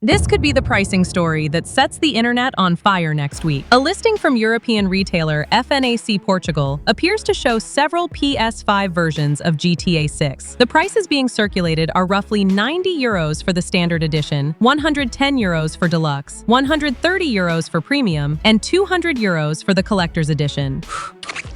This could be the pricing story that sets the internet on fire next week. A listing from European retailer FNAC Portugal appears to show several PS5 versions of GTA 6. The prices being circulated are roughly €90 for the standard edition, €110 for deluxe, €130 for premium, and €200 for the collector's edition.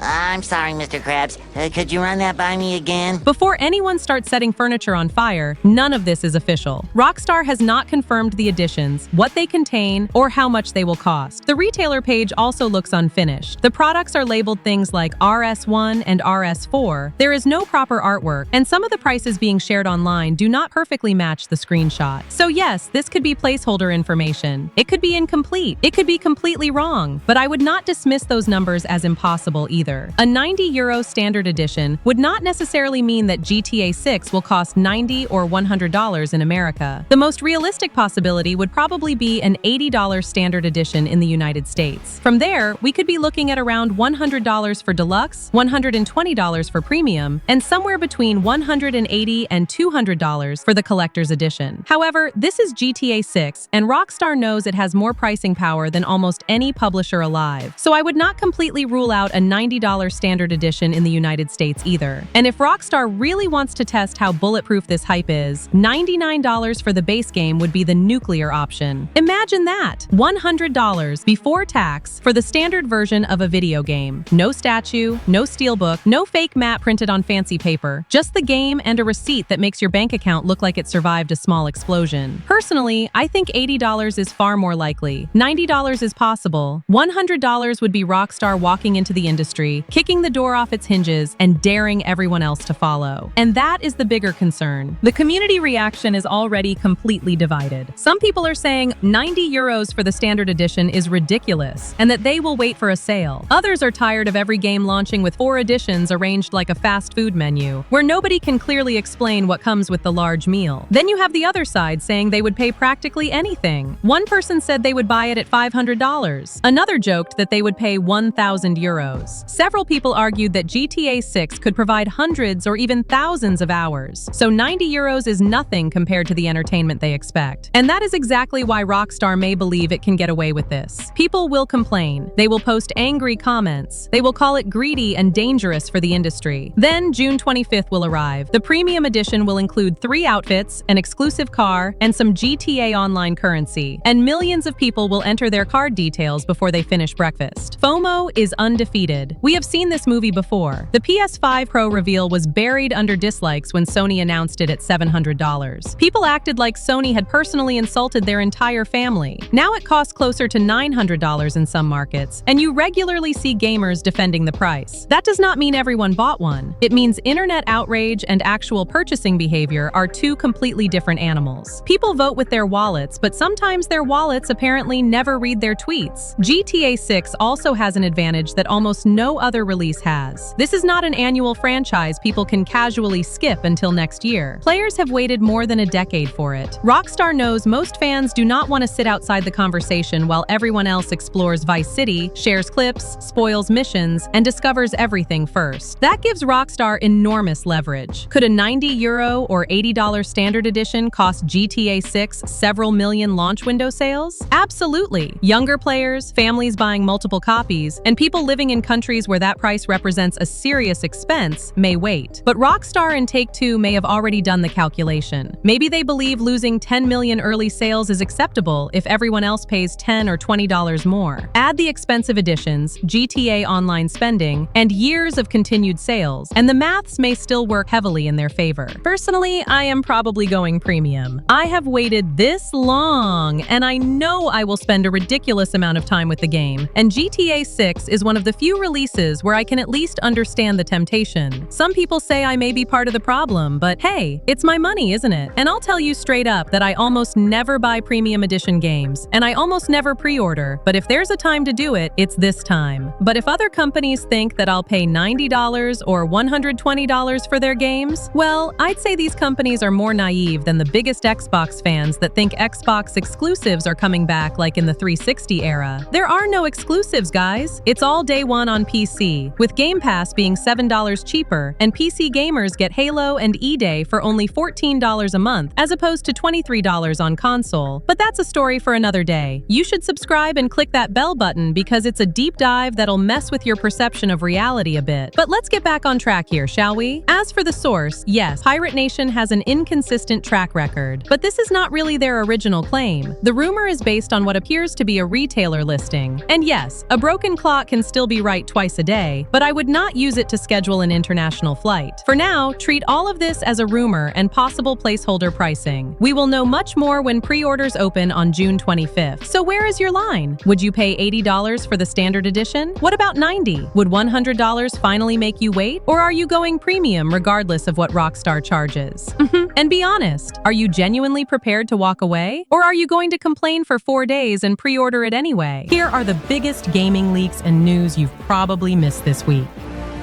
I'm sorry, Mr. Krabs. Could you run that by me again? Before anyone starts setting furniture on fire, none of this is official. Rockstar has not confirmed the editions, what they contain, or how much they will cost. The retailer page also looks unfinished. The products are labeled things like RS1 and RS4. There is no proper artwork, and some of the prices being shared online do not perfectly match the screenshot. So yes, this could be placeholder information. It could be incomplete. It could be completely wrong. But I would not dismiss those numbers as impossible either. A €90 standard edition would not necessarily mean that GTA 6 will cost $90 or $100 in America. The most realistic possibility would probably be an $80 standard edition in the United States. From there, we could be looking at around $100 for deluxe, $120 for premium, and somewhere between $180 and $200 for the collector's edition. However, this is GTA 6, and Rockstar knows it has more pricing power than almost any publisher alive. So I would not completely rule out a $90 standard edition in the United States either. And if Rockstar really wants to test how bulletproof this hype is, $99 for the base game would be the nuclear option. Imagine that! $100 before tax for the standard version of a video game. No statue, no steelbook, no fake map printed on fancy paper, just the game and a receipt that makes your bank account look like it survived a small explosion. Personally, I think $80 is far more likely. $90 is possible. $100 would be Rockstar walking into the industry, kicking the door off its hinges, and daring everyone else to follow. And that is the bigger concern. The community reaction is already completely divided. Some people are saying €90 for the standard edition is ridiculous, and that they will wait for a sale. Others are tired of every game launching with 4 editions arranged like a fast food menu, where nobody can clearly explain what comes with the large meal. Then you have the other side saying they would pay practically anything. One person said they would buy it at $500. Another joked that they would pay €1,000. Several people argued that GTA 6 could provide hundreds or even thousands of hours, so €90 is nothing compared to the entertainment they expect. And that is exactly why Rockstar may believe it can get away with this. People will complain. They will post angry comments. They will call it greedy and dangerous for the industry. Then June 25th will arrive. The premium edition will include 3 outfits, an exclusive car, and some GTA Online currency. And millions of people will enter their card details before they finish breakfast. FOMO is undefeated. We have seen this movie before. The PS5 Pro reveal was buried under dislikes when Sony announced it at $700. People acted like Sony had personally insulted their entire family. Now it costs closer to $900 in some markets, and you regularly see gamers defending the price. That does not mean everyone bought one. It means internet outrage and actual purchasing behavior are 2 completely different animals. People vote with their wallets, but sometimes their wallets apparently never read their tweets. GTA 6 also has an advantage that almost no other release has. This is not an annual franchise people can casually skip until next year. Players have waited more than a decade for it. Rockstar knows most fans do not want to sit outside the conversation while everyone else explores Vice City, shares clips, spoils missions, and discovers everything first. That gives Rockstar enormous leverage. Could a €90 or $80 standard edition cost GTA 6 several million launch window sales? Absolutely. Younger players, families buying multiple copies, and people living in countries where that price represents a serious expense may wait. But Rockstar and Take-Two may have already done the calculation. Maybe they believe losing 10 million early sales is acceptable if everyone else pays $10 or $20 more. Add the expensive editions, GTA Online spending, and years of continued sales, and the maths may still work heavily in their favor. Personally, I am probably going premium. I have waited this long, and I know I will spend a ridiculous amount of time with the game, and GTA 6 is one of the few releases where I can at least understand the temptation. Some people say I may be part of the problem, but hey, it's my money, isn't it? And I'll tell you straight up that I almost never buy premium edition games, and I almost never pre-order, but if there's a time to do it, it's this time. But if other companies think that I'll pay $90 or $120 for their games, well, I'd say these companies are more naive than the biggest Xbox fans that think Xbox exclusives are coming back like in the 360 era. There are no exclusives, guys. It's all day one on PC PC, with Game Pass being $7 cheaper, and PC gamers get Halo and E-Day for only $14 a month, as opposed to $23 on console. But that's a story for another day. You should subscribe and click that bell button because it's a deep dive that'll mess with your perception of reality a bit. But let's get back on track here, shall we? As for the source, yes, Pirate Nation has an inconsistent track record, but this is not really their original claim. The rumor is based on what appears to be a retailer listing. And yes, a broken clock can still be right twice a day, but I would not use it to schedule an international flight. For now, treat all of this as a rumor and possible placeholder pricing. We will know much more when pre-orders open on June 25th. So where is your line? Would you pay $80 for the standard edition? What about $90? Would $100 finally make you wait? Or are you going premium regardless of what Rockstar charges? And be honest, are you genuinely prepared to walk away? Or are you going to complain for 4 days and pre-order it anyway? Here are the biggest gaming leaks and news you've probably missed this week.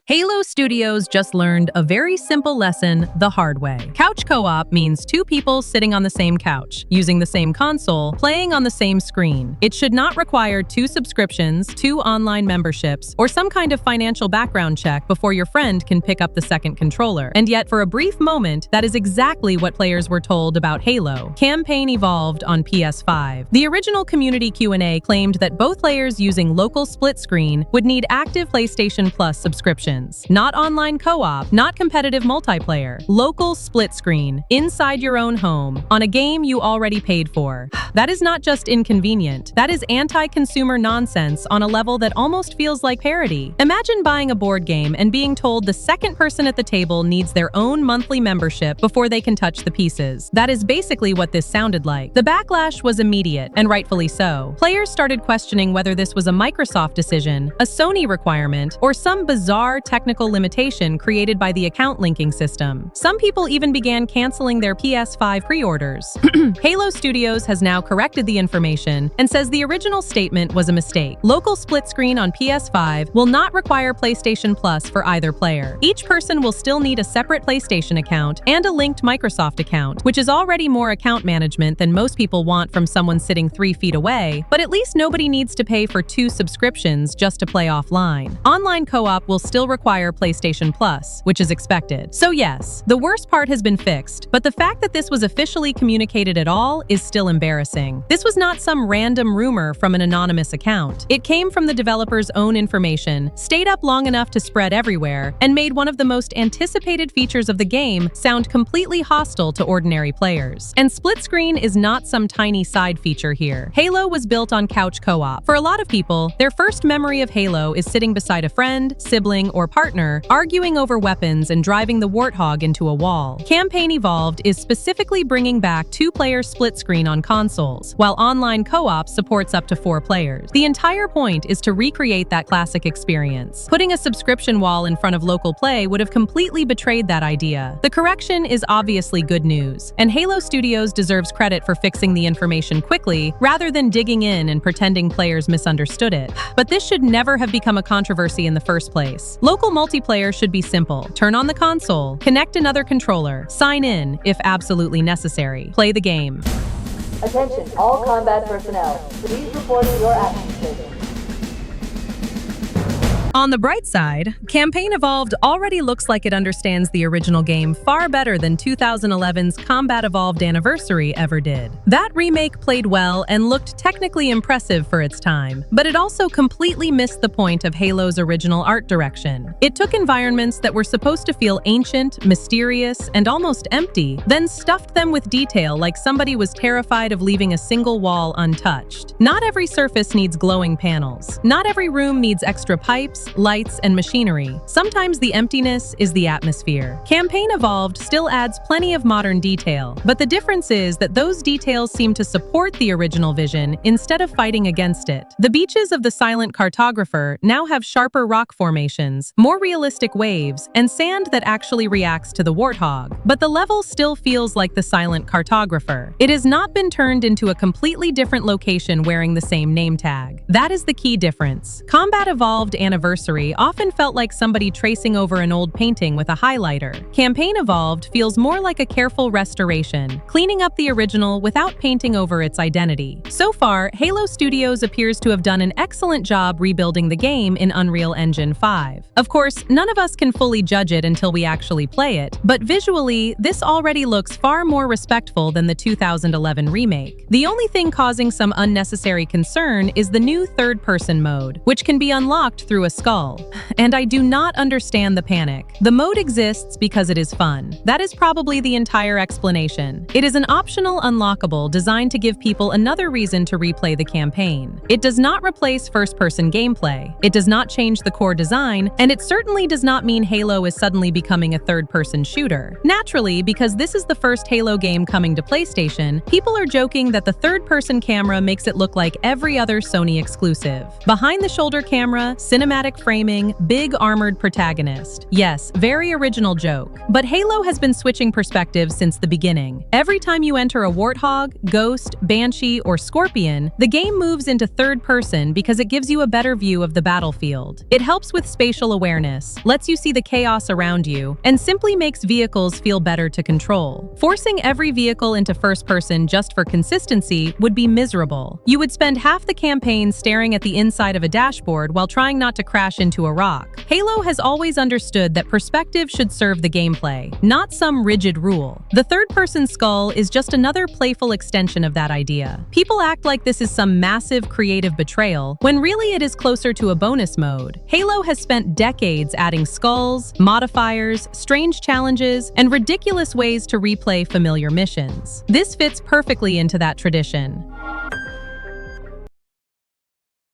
Halo Studios just learned a very simple lesson the hard way. Couch co-op means two people sitting on the same couch, using the same console, playing on the same screen. It should not require 2 subscriptions, 2 online memberships, or some kind of financial background check before your friend can pick up the second controller. And yet, for a brief moment, that is exactly what players were told about Halo. Campaign evolved on PS5. The original community Q&A claimed that both players using local split screen would need active PlayStation Plus subscriptions. Not online co-op, not competitive multiplayer. Local split screen, inside your own home, on a game you already paid for. That is not just inconvenient, that is anti-consumer nonsense on a level that almost feels like parody. Imagine buying a board game and being told the second person at the table needs their own monthly membership before they can touch the pieces. That is basically what this sounded like. The backlash was immediate, and rightfully so. Players started questioning whether this was a Microsoft decision, a Sony requirement, or some bizarre technical limitation created by the account linking system. Some people even began canceling their PS5 pre-orders. Halo Studios has now corrected the information and says the original statement was a mistake. Local split screen on PS5 will not require PlayStation Plus for either player. Each person will still need a separate PlayStation account and a linked Microsoft account, which is already more account management than most people want from someone sitting 3 feet away, but at least nobody needs to pay for 2 subscriptions just to play offline. Online co-op will still require PlayStation Plus, which is expected. So yes, the worst part has been fixed, but the fact that this was officially communicated at all is still embarrassing. This was not some random rumor from an anonymous account. It came from the developer's own information, stayed up long enough to spread everywhere, and made one of the most anticipated features of the game sound completely hostile to ordinary players. And split screen is not some tiny side feature here. Halo was built on couch co-op. For a lot of people, their first memory of Halo is sitting beside a friend, sibling, or partner, arguing over weapons and driving the warthog into a wall. Campaign Evolved is specifically bringing back 2-player split screen on consoles, while online co-op supports up to 4 players. The entire point is to recreate that classic experience. Putting a subscription wall in front of local play would have completely betrayed that idea. The correction is obviously good news, and Halo Studios deserves credit for fixing the information quickly rather than digging in and pretending players misunderstood it. But this should never have become a controversy in the first place. Local multiplayer should be simple. Turn on the console, connect another controller, sign in if absolutely necessary, play the game. Attention, all combat personnel. Please report to your action station. On the bright side, Campaign Evolved already looks like it understands the original game far better than 2011's Combat Evolved Anniversary ever did. That remake played well and looked technically impressive for its time, but it also completely missed the point of Halo's original art direction. It took environments that were supposed to feel ancient, mysterious, and almost empty, then stuffed them with detail like somebody was terrified of leaving a single wall untouched. Not every surface needs glowing panels. Not every room needs extra pipes, lights, and machinery. Sometimes the emptiness is the atmosphere. Campaign Evolved still adds plenty of modern detail, but the difference is that those details seem to support the original vision instead of fighting against it. The beaches of the Silent Cartographer now have sharper rock formations, more realistic waves, and sand that actually reacts to the warthog. But the level still feels like the Silent Cartographer. It has not been turned into a completely different location wearing the same name tag. That is the key difference. Combat Evolved Anniversary anniversary often felt like somebody tracing over an old painting with a highlighter. Campaign Evolved feels more like a careful restoration, cleaning up the original without painting over its identity. So far, Halo Studios appears to have done an excellent job rebuilding the game in Unreal Engine 5. Of course, none of us can fully judge it until we actually play it, but visually, this already looks far more respectful than the 2011 remake. The only thing causing some unnecessary concern is the new third-person mode, which can be unlocked through a skull. And I do not understand the panic. The mode exists because it is fun. That is probably the entire explanation. It is an optional unlockable designed to give people another reason to replay the campaign. It does not replace first-person gameplay. It does not change the core design, and it certainly does not mean Halo is suddenly becoming a third-person shooter. Naturally, because this is the first Halo game coming to PlayStation, people are joking that the third-person camera makes it look like every other Sony exclusive. Behind-the-shoulder camera, cinematic framing, big armored protagonist. Yes, very original joke. But Halo has been switching perspectives since the beginning. Every time you enter a Warthog, Ghost, Banshee, or Scorpion, the game moves into third person because it gives you a better view of the battlefield. It helps with spatial awareness, lets you see the chaos around you, and simply makes vehicles feel better to control. Forcing every vehicle into first person just for consistency would be miserable. You would spend half the campaign staring at the inside of a dashboard while trying not to crash into a rock. Halo has always understood that perspective should serve the gameplay, not some rigid rule. The third-person skull is just another playful extension of that idea. People act like this is some massive creative betrayal, when really it is closer to a bonus mode. Halo has spent decades adding skulls, modifiers, strange challenges, and ridiculous ways to replay familiar missions. This fits perfectly into that tradition.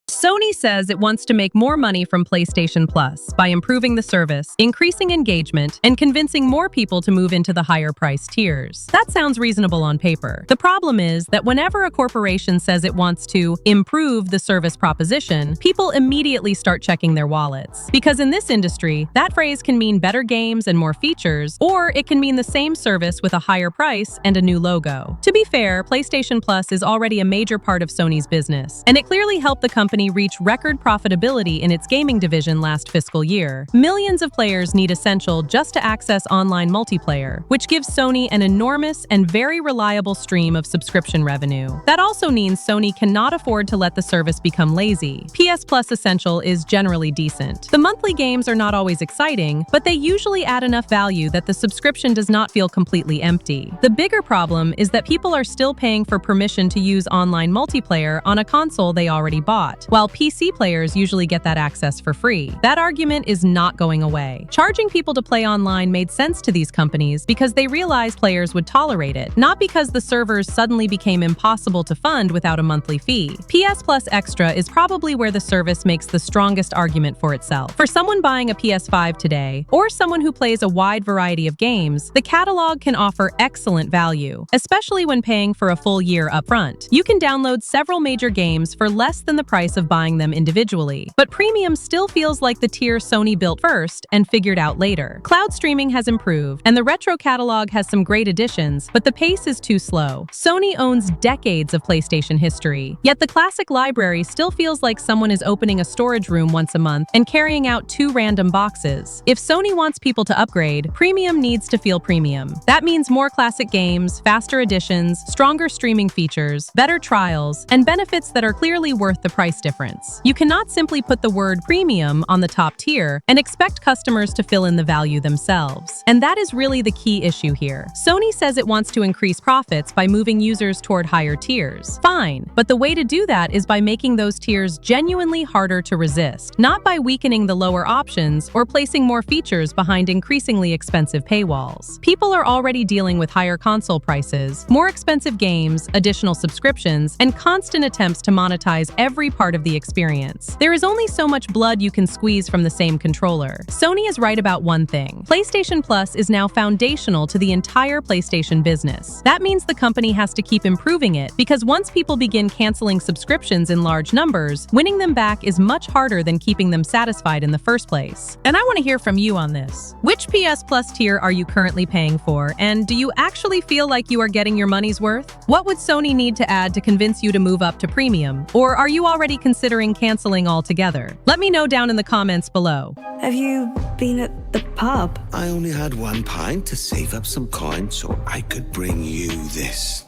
Sony says it wants to make more money from PlayStation Plus by improving the service, increasing engagement, and convincing more people to move into the higher price tiers. That sounds reasonable on paper. The problem is that whenever a corporation says it wants to improve the service proposition, people immediately start checking their wallets. Because in this industry, that phrase can mean better games and more features, or it can mean the same service with a higher price and a new logo. To be fair, PlayStation Plus is already a major part of Sony's business, and it clearly helped the company reach record profitability in its gaming division last fiscal year. Millions of players need Essential just to access online multiplayer, which gives Sony an enormous and very reliable stream of subscription revenue. That also means Sony cannot afford to let the service become lazy. PS Plus Essential is generally decent. The monthly games are not always exciting, but they usually add enough value that the subscription does not feel completely empty. The bigger problem is that people are still paying for permission to use online multiplayer on a console they already bought, while PC players usually get that access for free. That argument is not going away. Charging people to play online made sense to these companies because they realized players would tolerate it, not because the servers suddenly became impossible to fund without a monthly fee. PS Plus Extra is probably where the service makes the strongest argument for itself. For someone buying a PS5 today, or someone who plays a wide variety of games, the catalog can offer excellent value, especially when paying for a full year upfront. You can download several major games for less than the price of buying them individually. But Premium still feels like the tier Sony built first and figured out later. Cloud streaming has improved, and the retro catalog has some great additions, but the pace is too slow. Sony owns decades of PlayStation history, yet the classic library still feels like someone is opening a storage room once a month and carrying out 2 random boxes. If Sony wants people to upgrade, Premium needs to feel premium. That means more classic games, faster additions, stronger streaming features, better trials, and benefits that are clearly worth the price difference. You cannot simply put the word premium on the top tier and expect customers to fill in the value themselves. And that is really the key issue here. Sony says it wants to increase profits by moving users toward higher tiers. Fine, but the way to do that is by making those tiers genuinely harder to resist, not by weakening the lower options or placing more features behind increasingly expensive paywalls. People are already dealing with higher console prices, more expensive games, additional subscriptions, and constant attempts to monetize every part of the experience. There is only so much blood you can squeeze from the same controller. Sony is right about one thing. PlayStation Plus is now foundational to the entire PlayStation business. That means the company has to keep improving it, because once people begin canceling subscriptions in large numbers, winning them back is much harder than keeping them satisfied in the first place. And I want to hear from you on this. Which PS Plus tier are you currently paying for, and do you actually feel like you are getting your money's worth? What would Sony need to add to convince you to move up to Premium? Or are you already considering considering canceling altogether? Let me know down in the comments below. Have you been at the pub? I only had 1 pint to save up some coin so I could bring you this.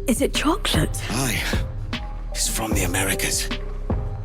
Is it chocolate? Aye, it's from the Americas.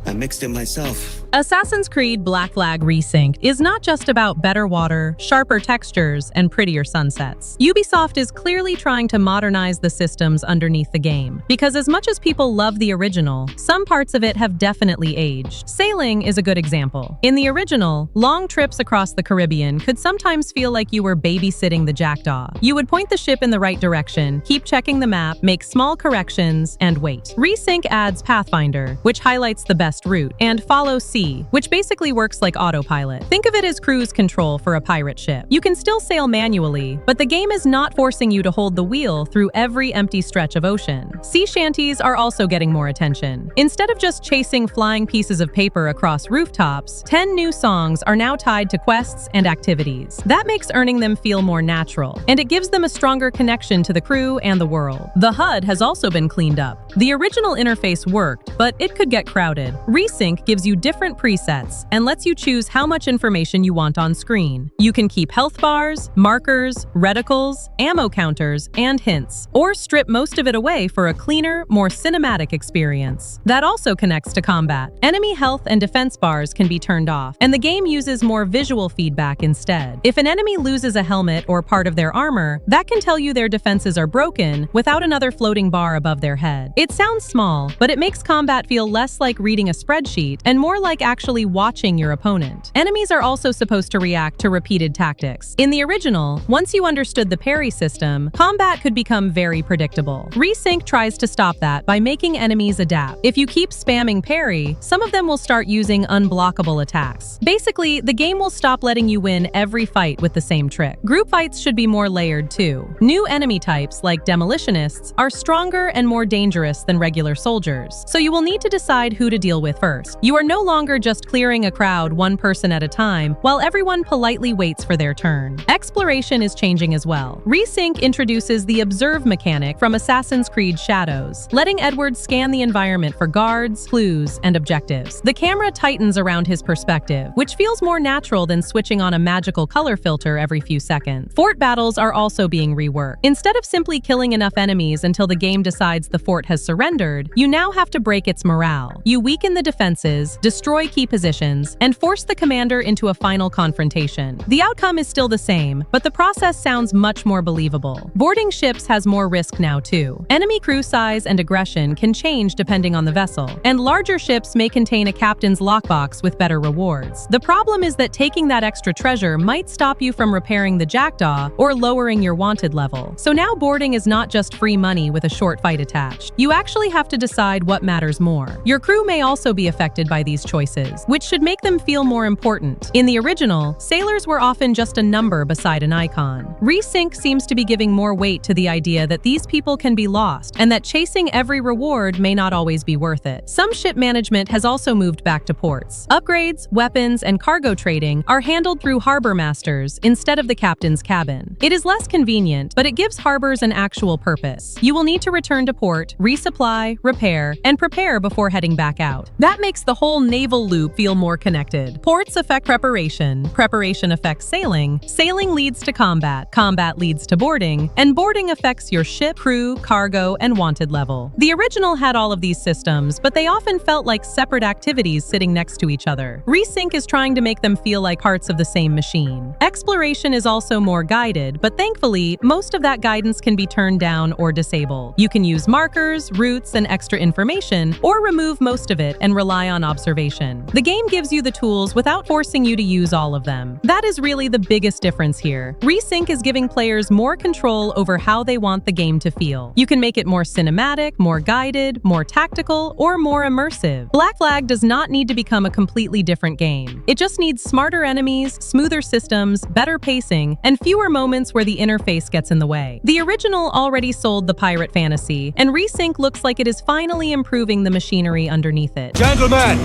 I mixed it myself. Assassin's Creed Black Flag Resynced is not just about better water, sharper textures, and prettier sunsets. Ubisoft is clearly trying to modernize the systems underneath the game, because as much as people love the original, some parts of it have definitely aged. Sailing is a good example. In the original, long trips across the Caribbean could sometimes feel like you were babysitting the jackdaw. You would point the ship in the right direction, keep checking the map, make small corrections, and wait. Resync adds Pathfinder, which highlights the best route, and Follow Sea, which basically works like autopilot. Think of it as cruise control for a pirate ship. You can still sail manually, but the game is not forcing you to hold the wheel through every empty stretch of ocean. Sea shanties are also getting more attention. Instead of just chasing flying pieces of paper across rooftops, 10 new songs are now tied to quests and activities. That makes earning them feel more natural, and it gives them a stronger connection to the crew and the world. The HUD has also been cleaned up. The original interface worked, but it could get crowded. Resync gives you different presets and lets you choose how much information you want on screen. You can keep health bars, markers, reticles, ammo counters, and hints, or strip most of it away for a cleaner, more cinematic experience. That also connects to combat. Enemy health and defense bars can be turned off, and the game uses more visual feedback instead. If an enemy loses a helmet or part of their armor, that can tell you their defenses are broken without another floating bar above their head. It sounds small, but it makes combat feel less like reading a spreadsheet and more like actually watching your opponent. Enemies are also supposed to react to repeated tactics. In the original, once you understood the parry system, combat could become very predictable. Resync tries to stop that by making enemies adapt. If you keep spamming parry, some of them will start using unblockable attacks. Basically, the game will stop letting you win every fight with the same trick. Group fights should be more layered too. New enemy types, like demolitionists, are stronger and more dangerous than regular soldiers, so you will need to decide who to deal with first. You are no longer just clearing a crowd one person at a time, while everyone politely waits for their turn. Exploration is changing as well. Resync introduces the Observe mechanic from Assassin's Creed Shadows, letting Edward scan the environment for guards, clues, and objectives. The camera tightens around his perspective, which feels more natural than switching on a magical color filter every few seconds. Fort battles are also being reworked. Instead of simply killing enough enemies until the game decides the fort has surrendered, you now have to break its morale. You weaken the defenses, destroy key positions, and force the commander into a final confrontation. The outcome is still the same, but the process sounds much more believable. Boarding ships has more risk now too. Enemy crew size and aggression can change depending on the vessel, and larger ships may contain a captain's lockbox with better rewards. The problem is that taking that extra treasure might stop you from repairing the jackdaw or lowering your wanted level. So now boarding is not just free money with a short fight attached. You actually have to decide what matters more. Your crew may also be affected by these choices, which should make them feel more important. In the original, sailors were often just a number beside an icon. Resync seems to be giving more weight to the idea that these people can be lost, and that chasing every reward may not always be worth it. Some ship management has also moved back to ports. Upgrades, weapons, and cargo trading are handled through harbor masters instead of the captain's cabin. It is less convenient, but it gives harbors an actual purpose. You will need to return to port, resupply, repair, and prepare before heading back out. That makes the whole naval loop feel more connected. Ports affect preparation, preparation affects sailing, sailing leads to combat, combat leads to boarding, and boarding affects your ship, crew, cargo, and wanted level. The original had all of these systems, but they often felt like separate activities sitting next to each other. Resync is trying to make them feel like parts of the same machine. Exploration is also more guided, but thankfully, most of that guidance can be turned down or disabled. You can use markers, routes, and extra information, or remove most of it and rely on observation. The game gives you the tools without forcing you to use all of them. That is really the biggest difference here. Resync is giving players more control over how they want the game to feel. You can make it more cinematic, more guided, more tactical, or more immersive. Black Flag does not need to become a completely different game. It just needs smarter enemies, smoother systems, better pacing, and fewer moments where the interface gets in the way. The original already sold the pirate fantasy, and Resync looks like it is finally improving the machinery underneath it. Gentlemen,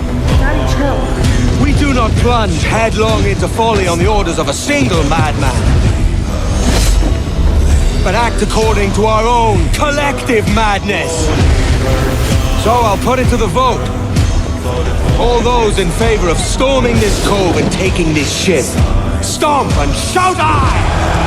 we do not plunge headlong into folly on the orders of a single madman, but act according to our own collective madness. So I'll put it to the vote. All those in favor of storming this cove and taking this ship, stomp and shout aye!